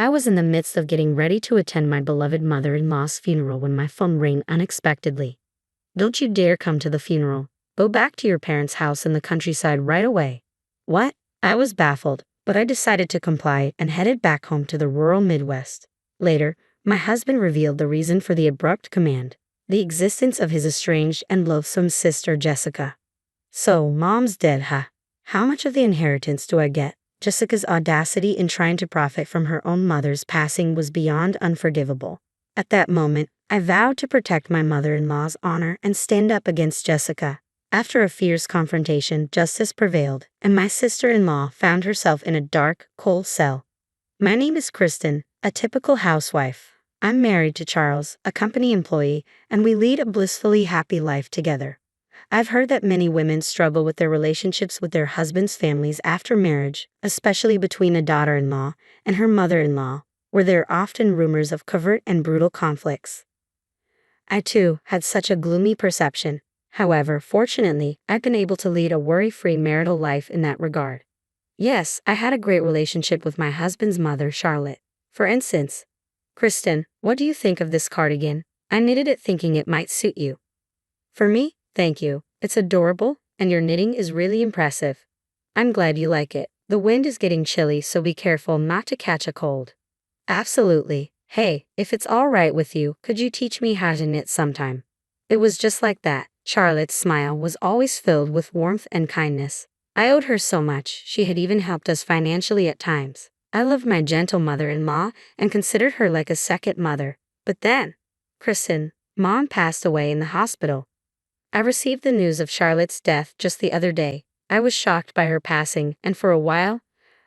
I was in the midst of getting ready to attend my beloved mother-in-law's funeral when my phone rang unexpectedly. "Don't you dare come to the funeral. Go back to your parents' house in the countryside right away." What? I was baffled, but I decided to comply and headed back home to the rural Midwest. Later, my husband revealed the reason for the abrupt command: the existence of his estranged and loathsome sister Jessica. "So, mom's dead, huh? How much of the inheritance do I get?" Jessica's audacity in trying to profit from her own mother's passing was beyond unforgivable. At that moment, I vowed to protect my mother-in-law's honor and stand up against Jessica. After a fierce confrontation, justice prevailed, and my sister-in-law found herself in a dark, cold cell. My name is Kristen, a typical housewife. I'm married to Charles, a company employee, and we lead a blissfully happy life together. I've heard that many women struggle with their relationships with their husbands' families after marriage, especially between a daughter-in-law and her mother-in-law, where there are often rumors of covert and brutal conflicts. I too had such a gloomy perception. However, fortunately, I've been able to lead a worry-free marital life in that regard. Yes, I had a great relationship with my husband's mother, Charlotte. For instance, "Kristen, what do you think of this cardigan? I knitted it thinking it might suit you." "For me? Thank you. It's adorable, and your knitting is really impressive." "I'm glad you like it. The wind is getting chilly, so be careful not to catch a cold." "Absolutely. Hey, if it's all right with you, could you teach me how to knit sometime?" It was just like that. Charlotte's smile was always filled with warmth and kindness. I owed her so much. She had even helped us financially at times. I loved my gentle mother-in-law and considered her like a second mother. But then, Kristen, Mom passed away in the hospital. I received the news of Charlotte's death just the other day. I was shocked by her passing, and for a while,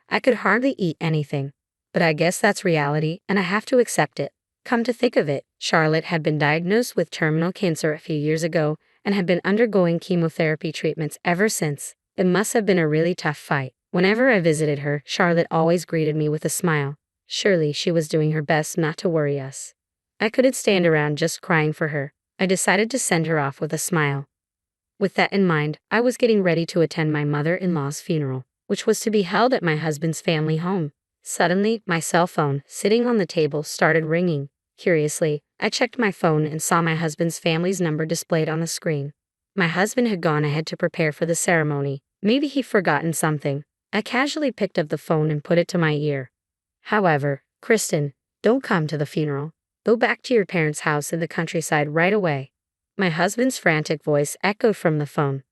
I could hardly eat anything. But I guess that's reality, and I have to accept it. Come to think of it, Charlotte had been diagnosed with terminal cancer a few years ago and had been undergoing chemotherapy treatments ever since. It must have been a really tough fight. Whenever I visited her, Charlotte always greeted me with a smile. Surely she was doing her best not to worry us. I couldn't stand around just crying for her. I decided to send her off with a smile. With that in mind, I was getting ready to attend my mother-in-law's funeral, which was to be held at my husband's family home. Suddenly, my cell phone, sitting on the table, started ringing. Curiously, I checked my phone and saw my husband's family's number displayed on the screen. My husband had gone ahead to prepare for the ceremony. Maybe he'd forgotten something. I casually picked up the phone and put it to my ear. "However, Kristen, don't come to the funeral. Go back to your parents' house in the countryside right away." My husband's frantic voice echoed from the phone.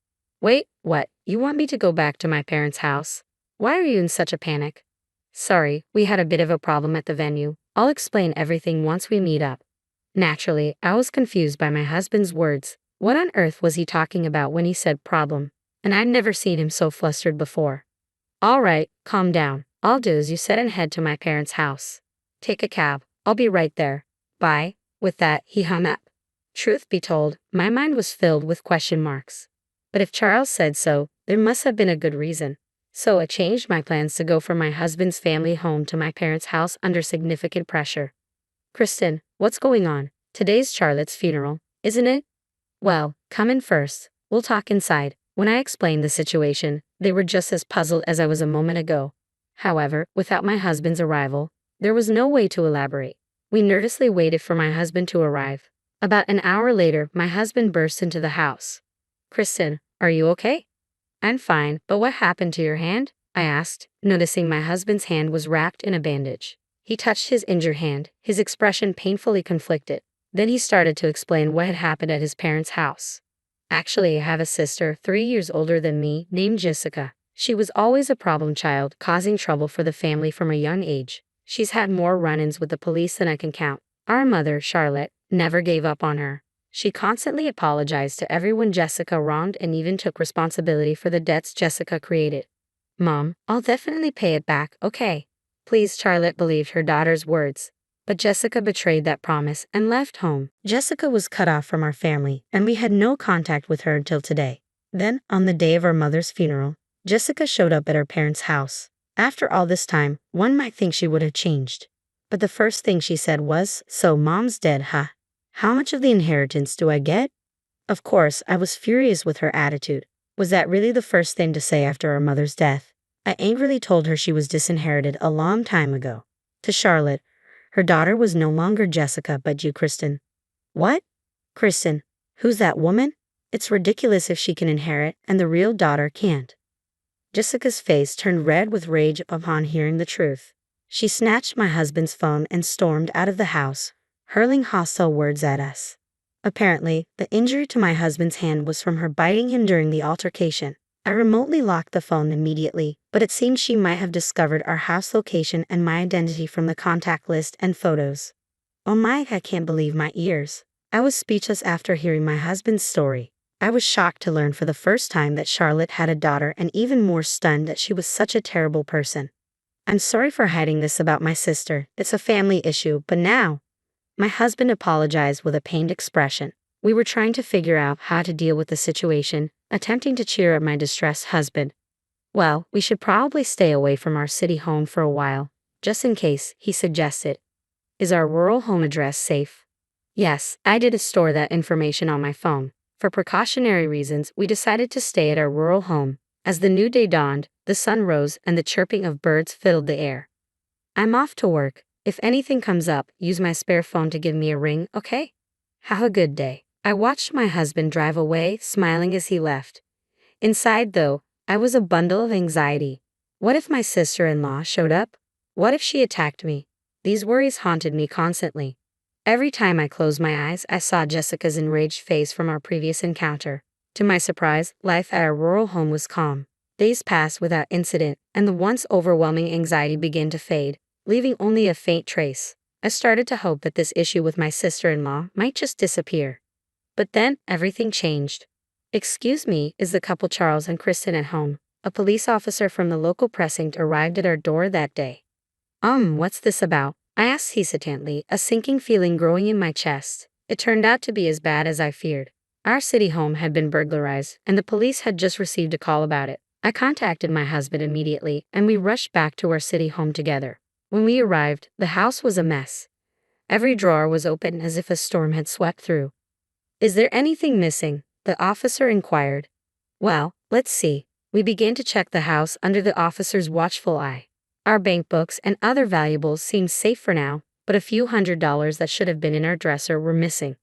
"Wait, what? You want me to go back to my parents' house? Why are you in such a panic?" "Sorry, we had a bit of a problem at the venue. I'll explain everything once we meet up." Naturally, I was confused by my husband's words. What on earth was he talking about when he said problem? And I'd never seen him so flustered before. "All right, calm down. I'll do as you said and head to my parents' house. Take a cab. I'll be right there. Bye." With that, he hung up. Truth be told, my mind was filled with question marks. But if Charles said so, there must have been a good reason. So I changed my plans to go from my husband's family home to my parents' house under significant pressure. "Kristen, what's going on? Today's Charlotte's funeral, isn't it?" "Well, come in first. We'll talk inside." When I explained the situation, they were just as puzzled as I was a moment ago. However, without my husband's arrival, there was no way to elaborate. We nervously waited for my husband to arrive. About an hour later, my husband burst into the house. "Kristen, are you okay?" "I'm fine, but what happened to your hand?" I asked, noticing my husband's hand was wrapped in a bandage. He touched his injured hand, his expression painfully conflicted. Then he started to explain what had happened at his parents' house. "Actually, I have a sister 3 years older than me named Jessica. She was always a problem child, causing trouble for the family from a young age. She's had more run-ins with the police than I can count. Our mother, Charlotte, never gave up on her. She constantly apologized to everyone Jessica wronged and even took responsibility for the debts Jessica created. Mom, I'll definitely pay it back, okay? Please. Charlotte believed her daughter's words. But Jessica betrayed that promise and left home. Jessica was cut off from our family, and we had no contact with her until today. Then, on the day of our mother's funeral, Jessica showed up at our parents' house. After all this time, one might think she would have changed. But the first thing she said was, "So Mom's dead, huh? How much of the inheritance do I get?" Of course, I was furious with her attitude. Was that really the first thing to say after our mother's death? I angrily told her she was disinherited a long time ago. To Charlotte, her daughter was no longer Jessica but you, Kristen. What? Kristen, who's that woman? It's ridiculous if she can inherit and the real daughter can't. Jessica's face turned red with rage upon hearing the truth. She snatched my husband's phone and stormed out of the house, hurling hostile words at us. Apparently, the injury to my husband's hand was from her biting him during the altercation. I remotely locked the phone immediately, but it seemed she might have discovered our house location and my identity from the contact list and photos. Oh my, I can't believe my ears. I was speechless after hearing my husband's story. I was shocked to learn for the first time that Charlotte had a daughter and even more stunned that she was such a terrible person. I'm sorry for hiding this about my sister. It's a family issue, but now. My husband apologized with a pained expression. We were trying to figure out how to deal with the situation, attempting to cheer up my distressed husband. Well, we should probably stay away from our city home for a while, just in case, he suggested. Is our rural home address safe? Yes, I did store that information on my phone. For precautionary reasons, we decided to stay at our rural home. As the new day dawned, the sun rose and the chirping of birds filled the air. I'm off to work. If anything comes up, use my spare phone to give me a ring, okay? Have a good day. I watched my husband drive away, smiling as he left. Inside, though, I was a bundle of anxiety. What if my sister-in-law showed up? What if she attacked me? These worries haunted me constantly. Every time I closed my eyes, I saw Jessica's enraged face from our previous encounter. To my surprise, life at our rural home was calm. Days passed without incident, and the once overwhelming anxiety began to fade, leaving only a faint trace. I started to hope that this issue with my sister-in-law might just disappear. But then, everything changed. Excuse me, is the couple Charles and Kristen at home? A police officer from the local precinct arrived at our door that day. What's this about? I asked hesitantly, a sinking feeling growing in my chest. It turned out to be as bad as I feared. Our city home had been burglarized, and the police had just received a call about it. I contacted my husband immediately, and we rushed back to our city home together. When we arrived, the house was a mess. Every drawer was open as if a storm had swept through. Is there anything missing? The officer inquired. Well, let's see. We began to check the house under the officer's watchful eye. Our bank books and other valuables seemed safe for now, but a few $100s that should have been in our dresser were missing.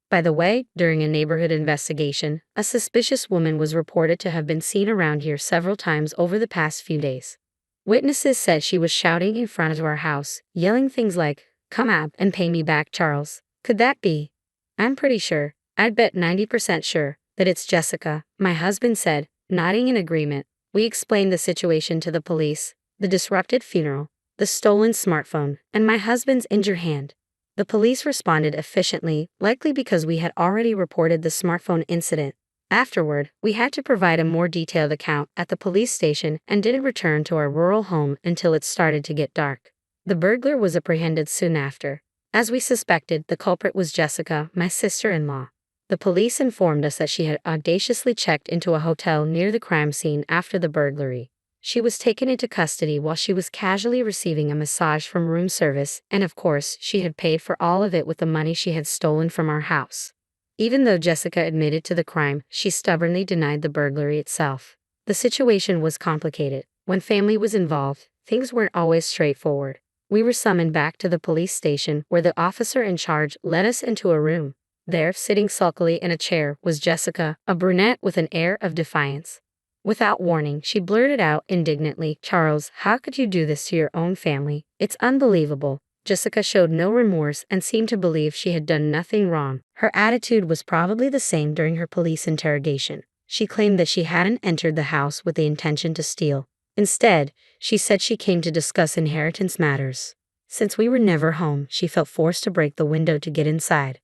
By the way, during a neighborhood investigation, a suspicious woman was reported to have been seen around here several times over the past few days. Witnesses said she was shouting in front of our house, yelling things like, "Come out and pay me back, Charles." Could that be? I'm pretty sure, I'd bet 90% sure, that it's Jessica, my husband said, nodding in agreement. We explained the situation to the police, the disrupted funeral, the stolen smartphone, and my husband's injured hand. The police responded efficiently, likely because we had already reported the smartphone incident. Afterward, we had to provide a more detailed account at the police station and didn't return to our rural home until it started to get dark. The burglar was apprehended soon after. As we suspected, the culprit was Jessica, my sister-in-law. The police informed us that she had audaciously checked into a hotel near the crime scene after the burglary. She was taken into custody while she was casually receiving a massage from room service, and of course, she had paid for all of it with the money she had stolen from our house. Even though Jessica admitted to the crime, she stubbornly denied the burglary itself. The situation was complicated. When family was involved, things weren't always straightforward. We were summoned back to the police station where the officer in charge led us into a room. There, sitting sulkily in a chair, was Jessica, a brunette with an air of defiance. Without warning, she blurted out indignantly, "Charles, how could you do this to your own family? It's unbelievable." Jessica showed no remorse and seemed to believe she had done nothing wrong. Her attitude was probably the same during her police interrogation. She claimed that she hadn't entered the house with the intention to steal. Instead, she said she came to discuss inheritance matters. Since we were never home, she felt forced to break the window to get inside.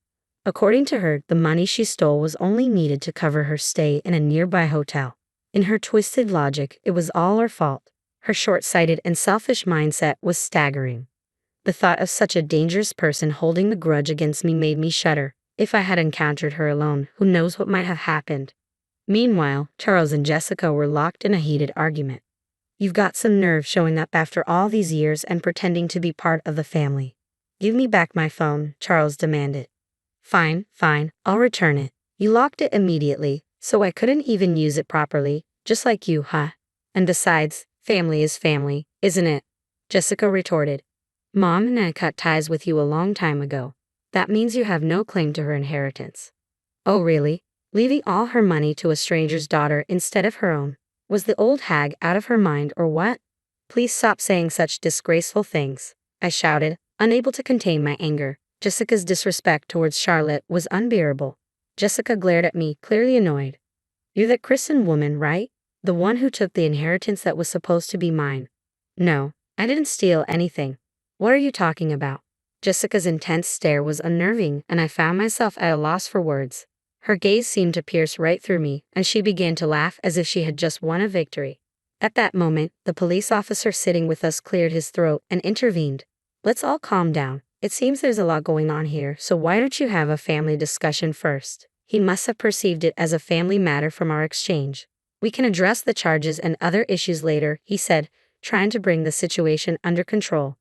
According to her, the money she stole was only needed to cover her stay in a nearby hotel. In her twisted logic, it was all our fault. Her short-sighted and selfish mindset was staggering. The thought of such a dangerous person holding the grudge against me made me shudder. If I had encountered her alone, who knows what might have happened. Meanwhile, Charles and Jessica were locked in a heated argument. "You've got some nerve showing up after all these years and pretending to be part of the family. Give me back my phone," Charles demanded. Fine, I'll return it. You locked it immediately, so I couldn't even use it properly, just like you, huh? And besides, family is family, isn't it?" Jessica retorted. Mom and I cut ties with you a long time ago. That means you have no claim to her inheritance. Oh really? Leaving all her money to a stranger's daughter instead of her own? Was the old hag out of her mind or what? Please stop saying such disgraceful things, I shouted, unable to contain my anger. Jessica's disrespect towards Charlotte was unbearable. Jessica glared at me, clearly annoyed. You're that Kristen woman, right? The one who took the inheritance that was supposed to be mine. No, I didn't steal anything. What are you talking about? Jessica's intense stare was unnerving, and I found myself at a loss for words. Her gaze seemed to pierce right through me, and she began to laugh as if she had just won a victory. At that moment, the police officer sitting with us cleared his throat and intervened. Let's all calm down. It seems there's a lot going on here, so why don't you have a family discussion first? He must have perceived it as a family matter from our exchange. We can address the charges and other issues later, he said, trying to bring the situation under control.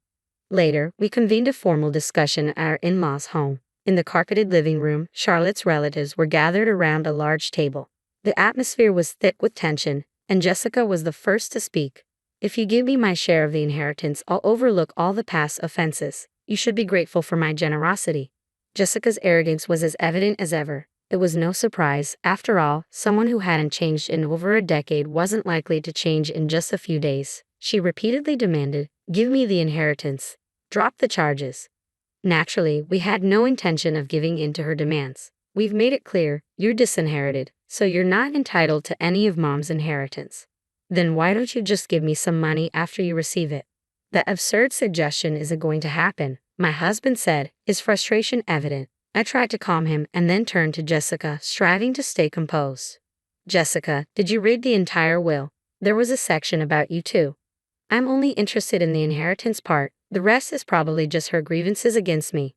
Later, we convened a formal discussion at our in-laws' home. In the carpeted living room, Charlotte's relatives were gathered around a large table. The atmosphere was thick with tension, and Jessica was the first to speak. If you give me my share of the inheritance, I'll overlook all the past offenses. You should be grateful for my generosity. Jessica's arrogance was as evident as ever. It was no surprise. After all, someone who hadn't changed in over a decade wasn't likely to change in just a few days. She repeatedly demanded, "Give me the inheritance. Drop the charges." Naturally, we had no intention of giving in to her demands. We've made it clear, you're disinherited, so you're not entitled to any of Mom's inheritance. Then why don't you just give me some money after you receive it? That absurd suggestion isn't going to happen, my husband said, his frustration evident. I tried to calm him and then turned to Jessica, striving to stay composed. Jessica, did you read the entire will? There was a section about you too. I'm only interested in the inheritance part. The rest is probably just her grievances against me.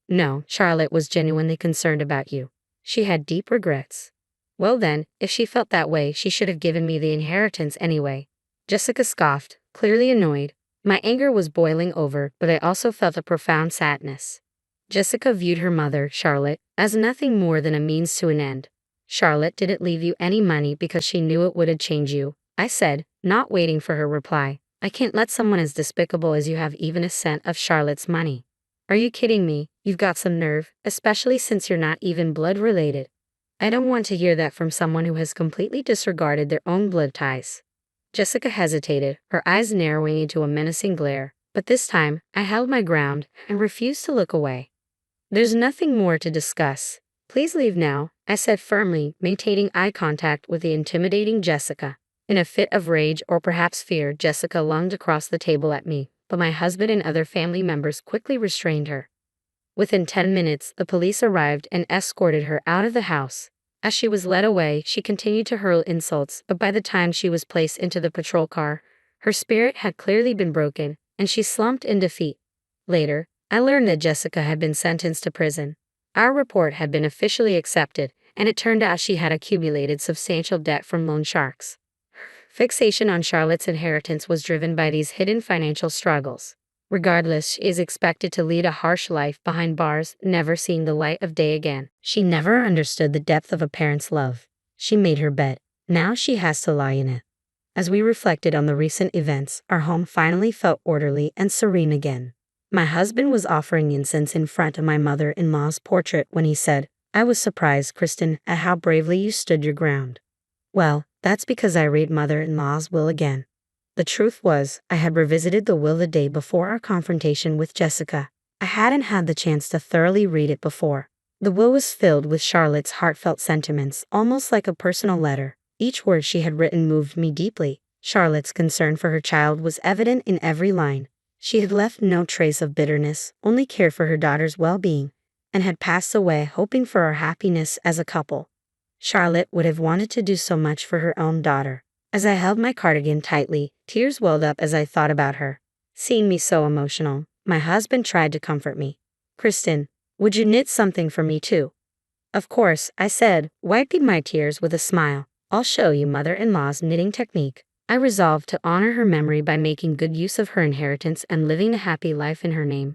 No, Charlotte was genuinely concerned about you. She had deep regrets. Well then, if she felt that way, she should have given me the inheritance anyway. Jessica scoffed, clearly annoyed. My anger was boiling over, but I also felt a profound sadness. Jessica viewed her mother, Charlotte, as nothing more than a means to an end. Charlotte didn't leave you any money because she knew it would change you, I said, not waiting for her reply. I can't let someone as despicable as you have even a cent of Charlotte's money. Are you kidding me? You've got some nerve, especially since you're not even blood related. I don't want to hear that from someone who has completely disregarded their own blood ties. Jessica hesitated, her eyes narrowing into a menacing glare, but this time, I held my ground and refused to look away. There's nothing more to discuss. Please leave now, I said firmly, maintaining eye contact with the intimidating Jessica. In a fit of rage or perhaps fear, Jessica lunged across the table at me, but my husband and other family members quickly restrained her. Within 10 minutes, the police arrived and escorted her out of the house. As she was led away, she continued to hurl insults, but by the time she was placed into the patrol car, her spirit had clearly been broken, and she slumped in defeat. Later, I learned that Jessica had been sentenced to prison. Our report had been officially accepted, and it turned out she had accumulated substantial debt from loan sharks. Fixation on Charlotte's inheritance was driven by these hidden financial struggles. Regardless, she is expected to lead a harsh life behind bars, never seeing the light of day again. She never understood the depth of a parent's love. She made her bed. Now she has to lie in it. As we reflected on the recent events, our home finally felt orderly and serene again. My husband was offering incense in front of my mother-in-law's portrait when he said, "I was surprised, Kristen, at how bravely you stood your ground." Well, that's because I read mother-in-law's will again. The truth was, I had revisited the will the day before our confrontation with Jessica. I hadn't had the chance to thoroughly read it before. The will was filled with Charlotte's heartfelt sentiments, almost like a personal letter. Each word she had written moved me deeply. Charlotte's concern for her child was evident in every line. She had left no trace of bitterness, only cared for her daughter's well-being, and had passed away hoping for our happiness as a couple. Charlotte would have wanted to do so much for her own daughter. As I held my cardigan tightly, tears welled up as I thought about her. Seeing me so emotional, my husband tried to comfort me. "Kristen, would you knit something for me too?" "Of course," I said, wiping my tears with a smile. "I'll show you mother-in-law's knitting technique." I resolved to honor her memory by making good use of her inheritance and living a happy life in her name.